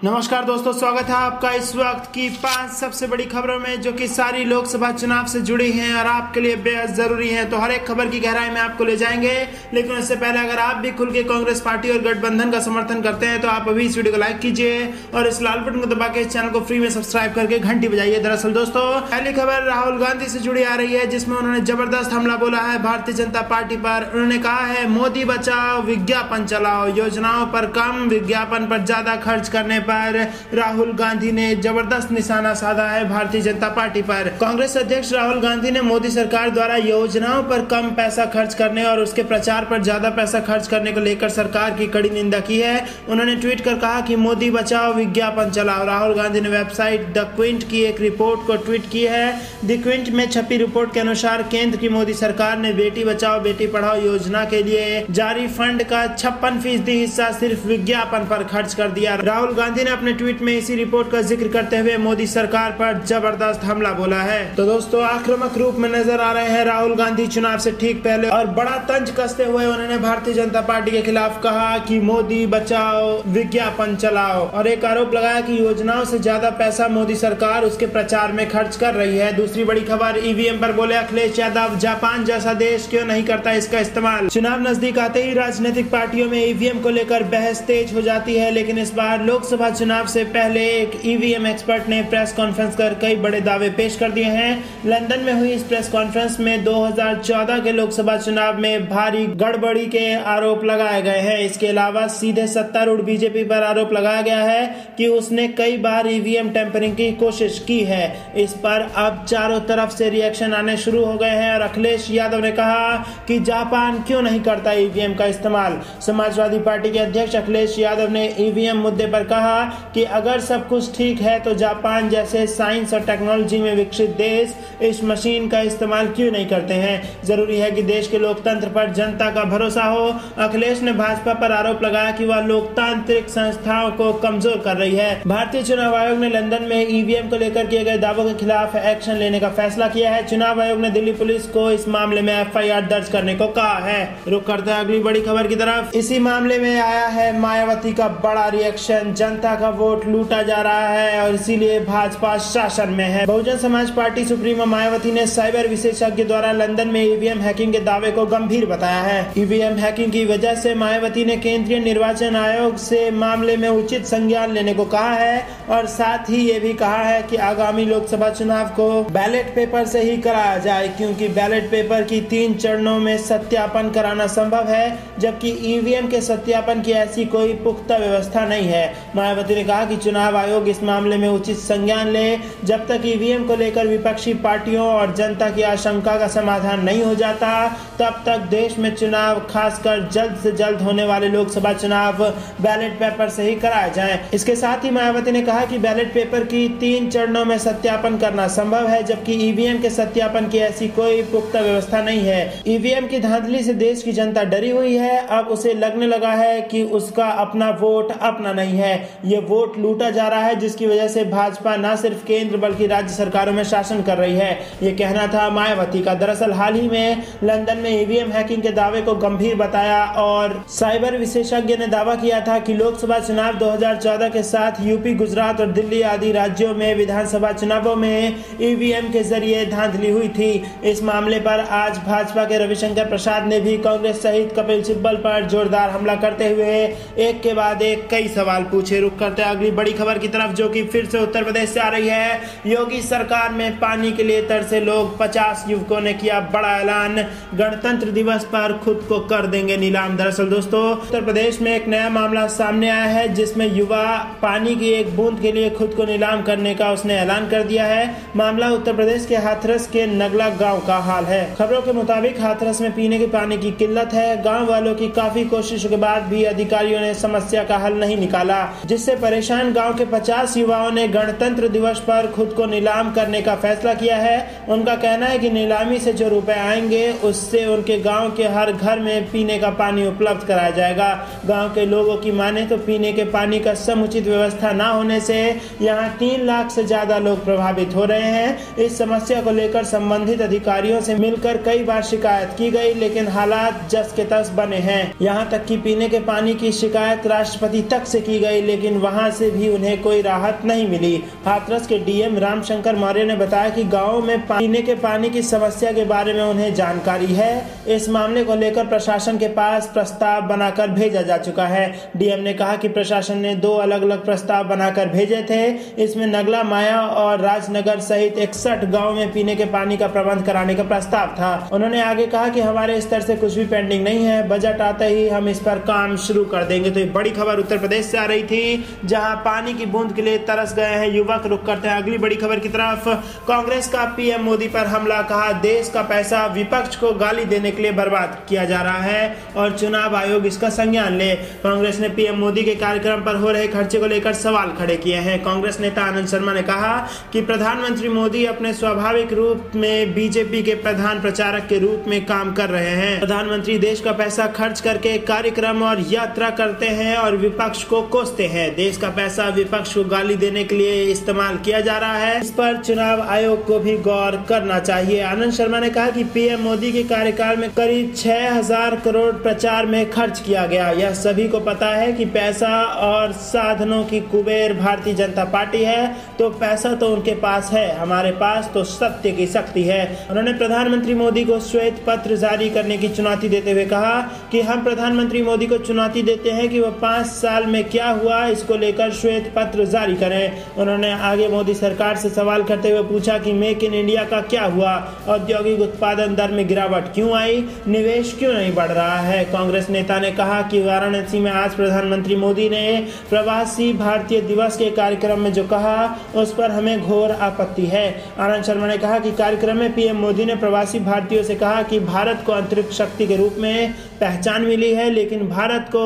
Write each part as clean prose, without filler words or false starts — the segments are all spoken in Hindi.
नमस्कार दोस्तों, स्वागत है आपका इस वक्त की 5 सबसे बड़ी खबरों में जो कि सारी लोकसभा चुनाव से जुड़ी हैं और आपके लिए बेहद जरूरी हैं। तो हर एक खबर की गहराई में आपको ले जाएंगे, लेकिन उससे पहले अगर आप भी खुल के कांग्रेस पार्टी और गठबंधन का समर्थन करते हैं तो आप अभी इस वीडियो को लाइक कीजिए और इस लाल बटन को दबा के इस चैनल को फ्री में सब्सक्राइब करके घंटी बजाइए। दरअसल दोस्तों, पहली खबर राहुल गांधी से जुड़ी आ रही है, जिसमें उन्होंने जबरदस्त हमला बोला है भारतीय जनता पार्टी पर। उन्होंने कहा है, मोदी बचाओ विज्ञापन चलाओ, योजनाओं पर कम विज्ञापन पर ज्यादा खर्च करने पर राहुल गांधी ने जबरदस्त निशाना साधा है भारतीय जनता पार्टी पर। कांग्रेस अध्यक्ष राहुल गांधी ने मोदी सरकार द्वारा योजनाओं पर कम पैसा खर्च करने और उसके प्रचार पर ज्यादा पैसा खर्च करने को लेकर सरकार की कड़ी निंदा की है। उन्होंने ट्वीट कर कहा कि मोदी बचाओ विज्ञापन चलाओ। राहुल गांधी ने वेबसाइट द क्विंट की एक रिपोर्ट को ट्वीट की है। द क्विंट में छपी रिपोर्ट के अनुसार केंद्र की मोदी सरकार ने बेटी बचाओ बेटी पढ़ाओ योजना के लिए जारी फंड का 56% हिस्सा सिर्फ विज्ञापन पर खर्च कर दिया। राहुल गांधी ने अपने ट्वीट में इसी रिपोर्ट का जिक्र करते हुए मोदी सरकार पर जबरदस्त हमला बोला है। तो दोस्तों, आक्रामक रूप में नजर आ रहे हैं राहुल गांधी चुनाव से ठीक पहले, और बड़ा तंज कसते हुए उन्होंने भारतीय जनता पार्टी के खिलाफ कहा कि मोदी बचाओ विज्ञापन चलाओ, और एक आरोप लगाया कि योजनाओं से ज्यादा पैसा मोदी सरकार उसके प्रचार में खर्च कर रही है। दूसरी बड़ी खबर, ईवीएम पर बोले अखिलेश यादव, जापान जैसा देश क्यों नहीं करता इसका इस्तेमाल। चुनाव नजदीक आते ही राजनीतिक पार्टियों में ईवीएम को लेकर बहस तेज हो जाती है, लेकिन इस बार लोकसभा चुनाव से पहले एक ईवीएम एक्सपर्ट ने प्रेस कॉन्फ्रेंस कर कई बड़े दावे पेश कर दिए हैं। लंदन में हुई इस प्रेस कॉन्फ्रेंस में 2014 के लोकसभा चुनाव में भारी गड़बड़ी के आरोप लगाए गए हैं। इसके अलावा सीधे सत्तारूढ़ बीजेपी पर आरोप लगाया गया है कि उसने कई बार ईवीएम टेम्परिंग की कोशिश की है। इस पर अब चारों तरफ से रिएक्शन आने शुरू हो गए हैं और अखिलेश यादव ने कहा कि जापान क्यों नहीं करता ईवीएम का इस्तेमाल। समाजवादी पार्टी के अध्यक्ष अखिलेश यादव ने ईवीएम मुद्दे पर कहा कि अगर सब कुछ ठीक है तो जापान जैसे साइंस और टेक्नोलॉजी में विकसित देश इस मशीन का इस्तेमाल क्यों नहीं करते हैं। जरूरी है कि देश के लोकतंत्र पर जनता का भरोसा हो। अखिलेश ने भाजपा पर आरोप लगाया कि वह लोकतांत्रिक संस्थाओं को कमजोर कर रही है। भारतीय चुनाव आयोग ने लंदन में ईवीएम को लेकर किए गए दावों के खिलाफ एक्शन लेने का फैसला किया है। चुनाव आयोग ने दिल्ली पुलिस को इस मामले में एफआईआर दर्ज करने को कहा है। रुक करते हैं अगली बड़ी खबर की तरफ। इसी मामले में आया है मायावती का बड़ा रिएक्शन। जनता का वोट लूटा जा रहा है और इसीलिए भाजपा शासन में है। बहुजन समाज पार्टी सुप्रीमो मायावती ने साइबर विशेषज्ञ द्वारा लंदन में ईवीएम हैकिंग के दावे को गंभीर बताया है। ईवीएम हैकिंग की वजह से मायावती ने केंद्रीय निर्वाचन आयोग से मामले में उचित संज्ञान लेने को कहा है और साथ ही ये भी कहा है कि आगामी लोकसभा चुनाव को बैलेट पेपर से ही कराया जाए, क्योंकि बैलेट पेपर की 3 चरणों में सत्यापन कराना संभव है, जबकि ईवीएम के सत्यापन की ऐसी कोई पुख्ता व्यवस्था नहीं है। मायावती ने कहा कि चुनाव आयोग इस मामले में उचित संज्ञान ले। जब तक ईवीएम को लेकर विपक्षी पार्टियों और जनता की आशंका का समाधान नहीं हो जाता, तब तक देश में चुनाव, खासकर जल्द से जल्द होने वाले लोकसभा चुनाव बैलेट पेपर से ही कराए जाएं। इसके साथ ही मायावती ने कहा कि बैलेट पेपर की 3 चरणों में सत्यापन करना संभव है, जबकि ईवीएम के सत्यापन की ऐसी कोई पुख्ता व्यवस्था नहीं है। ईवीएम की धांधली से देश की जनता डरी हुई है। अब उसे लगने लगा है कि उसका अपना वोट अपना नहीं है, ये वोट लूटा जा रहा है, जिसकी वजह से भाजपा न सिर्फ केंद्र बल्कि राज्य सरकारों में शासन कर रही है। ये कहना था मायावती का। दरअसल हाल ही में लंदन में ईवीएम हैकिंग के दावे को गंभीर बताया और साइबर विशेषज्ञ ने दावा किया था कि लोकसभा चुनाव 2014 के साथ यूपी, गुजरात और दिल्ली आदि राज्यों में विधानसभा चुनावों में ईवीएम के जरिए धांधली हुई थी। इस मामले पर आज भाजपा के रविशंकर प्रसाद ने भी कांग्रेस सहित कपिल सिब्बल पर जोरदार हमला करते हुए एक के बाद एक कई सवाल पूछे। रुक करते अगली बड़ी खबर की तरफ, जो कि फिर से उत्तर प्रदेश से आ रही है। योगी सरकार में पानी के लिए तरसे लोग, 50 युवकों ने किया बड़ा ऐलान, गणतंत्र दिवस पर खुद को कर देंगे नीलाम। दरअसल दोस्तों, उत्तर प्रदेश में एक नया मामला सामने आया है, जिसमें युवा पानी की एक बूंद के लिए खुद को नीलाम करने का उसने ऐलान कर दिया है। मामला उत्तर प्रदेश के हाथरस के नगला गाँव का हाल है। खबरों के मुताबिक हाथरस में पीने के पानी की किल्लत है। गाँव वालों की काफी कोशिशों के बाद भी अधिकारियों ने समस्या का हल नहीं निकाला, जिससे परेशान गांव के 50 युवाओं ने गणतंत्र दिवस पर खुद को नीलाम करने का फैसला किया है। उनका कहना है कि नीलामी से जो रुपए आएंगे उससे उनके गांव के हर घर में पीने का पानी उपलब्ध कराया जाएगा। गांव के लोगों की माने तो पीने के पानी का समुचित व्यवस्था न होने से यहां 3 लाख से ज्यादा लोग प्रभावित हो रहे हैं। इस समस्या को लेकर संबंधित अधिकारियों से मिलकर कई बार शिकायत की गई, लेकिन हालात जस के तस बने हैं। यहाँ तक कि पीने के पानी की शिकायत राष्ट्रपति तक से की गई, लेकिन लेकिन वहां से भी उन्हें कोई राहत नहीं मिली। हाथरस के डीएम रामशंकर मौर्य ने बताया कि गाँव में पीने के पानी की समस्या के बारे में उन्हें जानकारी है। इस मामले को लेकर प्रशासन के पास प्रस्ताव बनाकर भेजा जा चुका है। डीएम ने कहा कि प्रशासन ने 2 अलग-अलग प्रस्ताव बनाकर भेजे थे। इसमें नगला, माया और राजनगर सहित 61 गाँव में पीने के पानी का प्रबंध कराने का प्रस्ताव था। उन्होंने आगे कहा कि हमारे स्तर से कुछ भी पेंडिंग नहीं है, बजट आते ही हम इस पर काम शुरू कर देंगे। तो ये बड़ी खबर उत्तर प्रदेश से आ रही थी, जहां पानी की बूंद के लिए तरस गए हैं युवक। रुक करते हैं अगली बड़ी खबर की तरफ। कांग्रेस का पीएम मोदी पर हमला, कहा देश का पैसा विपक्ष को गाली देने के लिए बर्बाद किया जा रहा है और चुनाव आयोग इसका संज्ञान ले। कांग्रेस ने पीएम मोदी के कार्यक्रम पर हो रहे खर्चे को लेकर सवाल खड़े किए हैं। कांग्रेस नेता आनंद शर्मा ने कहा कि प्रधानमंत्री मोदी अपने स्वाभाविक रूप में बीजेपी के प्रधान प्रचारक के रूप में काम कर रहे हैं। प्रधानमंत्री देश का पैसा खर्च करके कार्यक्रम और यात्रा करते हैं और विपक्ष को कोसते हैं। देश का पैसा विपक्ष को गाली देने के लिए इस्तेमाल किया जा रहा है, इस पर चुनाव आयोग को भी गौर करना चाहिए। आनंद शर्मा ने कहा कि पीएम मोदी के कार्यकाल में करीब 6000 करोड़ प्रचार में खर्च किया गया। यह सभी को पता है कि पैसा और साधनों की कुबेर भारतीय जनता पार्टी है, तो पैसा तो उनके पास है, हमारे पास तो सत्य की शक्ति है। उन्होंने प्रधानमंत्री मोदी को श्वेत पत्र जारी करने की चुनौती देते हुए कहा कि हम प्रधानमंत्री मोदी को चुनौती देते हैं कि वह 5 साल में क्या हुआ इसको लेकर श्वेत पत्र जारी करें। उन्होंने आगे मोदी सरकार से सवाल करते हुए पूछा कि मेक इन इंडिया का क्या हुआ, औद्योगिक उत्पादन दर में गिरावट क्यों आई, निवेश क्यों नहीं बढ़ रहा है। कांग्रेस नेता ने कहा कि वाराणसी में आज प्रधानमंत्री मोदी ने प्रवासी भारतीय दिवस के कार्यक्रम में जो कहा उस पर हमें घोर आपत्ति है। आनंद शर्मा ने कहा कि कार्यक्रम में पीएम मोदी ने प्रवासी भारतीयों से कहा कि भारत को अंतरिक्ष शक्ति के रूप में पहचान मिली है, लेकिन भारत को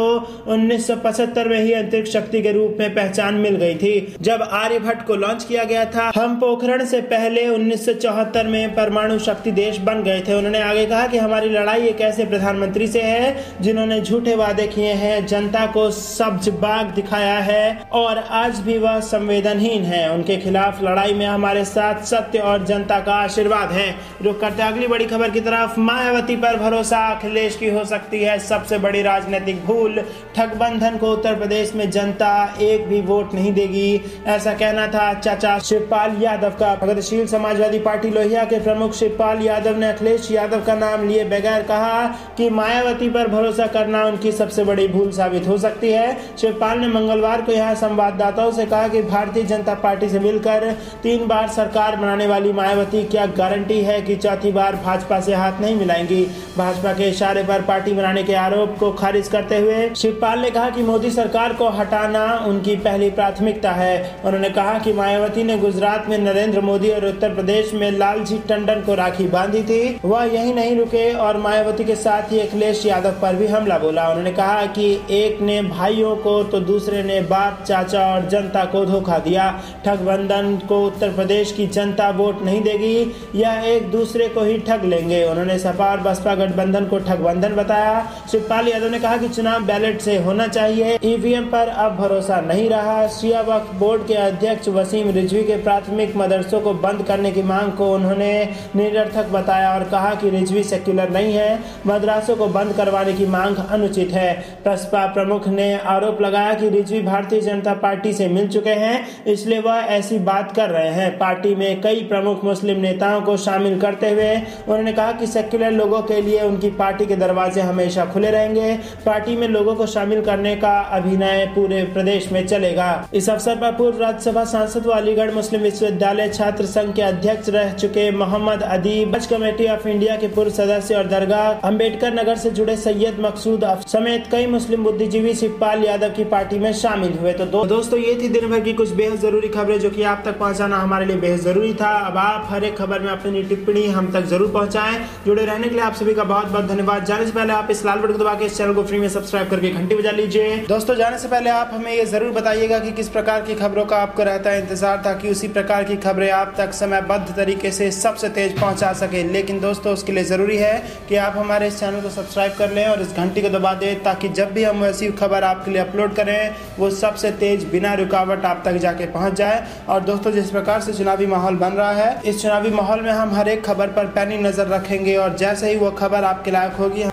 1975 में ही अंतरिक्ष शक्ति के रूप में पहचान मिल गई थी, जब आर्यभट्ट को लॉन्च किया गया था। हम पोखरण से पहले 1974 में परमाणु शक्ति देश बन गए थे। उन्होंने आगे कहा कि हमारी लड़ाई एक ऐसे प्रधानमंत्री से है जिन्होंने झूठे वादे किए हैं, जनता को सब्ज बाग दिखाया है और आज भी वह संवेदनहीन है। उनके खिलाफ लड़ाई में हमारे साथ सत्य और जनता का आशीर्वाद है। रुक करते अगली बड़ी खबर की तरफ। मायावती पर भरोसा अखिलेश की हो सकती है सबसे बड़ी राजनीतिक भूल। ठगबंधन को उत्तर प्रदेश में जनता एक भी वोट नहीं देगी, ऐसा कहना था चाचा शिवपाल यादव का। प्रगतिशील समाजवादी पार्टी लोहिया के प्रमुख शिवपाल यादव ने अखिलेश यादव का नाम लिए बगैर कहा कि मायावती पर भरोसा करना उनकी सबसे बड़ी भूल साबित हो सकती है। शिवपाल ने मंगलवार को यहाँ संवाददाताओं से कहा कि भारतीय जनता पार्टी से मिलकर 3 बार सरकार बनाने वाली मायावती क्या गारंटी है कि चौथी बार भाजपा से हाथ नहीं मिलाएंगी। भाजपा के इशारे पर पार्टी बनाने के आरोप को खारिज करते हुए शिवपाल ने कहा कि मोदी सरकार को हटाना उनकी पहली प्राथमिकता है। उन्होंने कहा कि मायावती ने गुजरात में नरेंद्र मोदी और उत्तर प्रदेश में लालजी टंडन को राखी बांधी थी। वह यही नहीं रुके और मायावती के साथ ही अखिलेश यादव पर भी हमला बोला। उन्होंने कहा कि एक ने भाइयों को तो दूसरे ने बाप, चाचा और जनता को धोखा दिया। ठगबंधन को उत्तर प्रदेश की जनता वोट नहीं देगी, यह एक दूसरे को ही ठग लेंगे। उन्होंने सपा और बसपा गठबंधन को ठगबंधन बताया। शिवपाल यादव ने कहा कि चुनाव बैलेट से होना चाहिए, ईवीएम पर अब भरोसा नहीं रहा। शिया वक्फ बोर्ड के अध्यक्ष वसीम रिजवी के प्राथमिक मदरसों को बंद करने की मांग को उन्होंने निरर्थक बताया और कहा कि रिजवी सेक्युलर नहीं है, मदरसों को बंद करवाने की मांग अनुचित है। बसपा प्रमुख ने आरोप लगाया कि रिजवी भारतीय जनता पार्टी से मिल चुके हैं, इसलिए वह ऐसी बात कर रहे हैं। पार्टी में कई प्रमुख मुस्लिम नेताओं को शामिल करते हुए उन्होंने कहा कि सेक्युलर लोगों के लिए उनकी पार्टी के दरवाजे हमेशा खुले रहेंगे। पार्टी में लोगों को शामिल करने का अभिनय पूरे प्रदेश में चलेगा। इस अवसर पर पूर्व राज्यसभा सांसद व अलीगढ़ मुस्लिम विश्वविद्यालय छात्र संघ के अध्यक्ष रह चुके मोहम्मद अदीब, हज कमेटी ऑफ इंडिया के पूर्व सदस्य और दरगाह अम्बेडकर नगर से जुड़े सैयद मकसूद समेत कई मुस्लिम बुद्धिजीवी शिवपाल यादव की पार्टी में शामिल हुए। तो दोस्तों ये थी दिन भर की कुछ बेहद जरूरी खबरें जो कि आप तक पहुंचाना हमारे लिए बेहद जरूरी था। अब आप हर एक खबर में अपनी टिप्पणी हम तक जरूर पहुंचाएं। जुड़े रहने के लिए आप सभी का बहुत बहुत धन्यवाद। जाने से पहले आप इस लाल बटन को दबा के इस चैनल को फ्री में सब्सक्राइब करके घंटी बजा लीजिए। दोस्तों जाने से पहले आप हमें ये जरूर बताइएगा कि किस प्रकार की खबरों का आपको रहता है इंतजार, ताकि उसी प्रकार की खबरें आप तक समयबद्ध तरीके से सबसे तेज पहुंचा सके। लेकिन दोस्तों उसके लिए जरूरी है कि आप हमारे इस चैनल को सब्सक्राइब कर लें और इस घंटी को दबा दें, ताकि जब भी हम ऐसी खबर आपके लिए अपलोड करें वो सबसे तेज बिना रुकावट आप तक जाके पहुंच जाए। और दोस्तों जिस प्रकार से चुनावी माहौल बन रहा है, इस चुनावी माहौल में हम हर एक खबर पर पैनी नजर रखेंगे और जैसे ही वो खबर आपके लायक होगी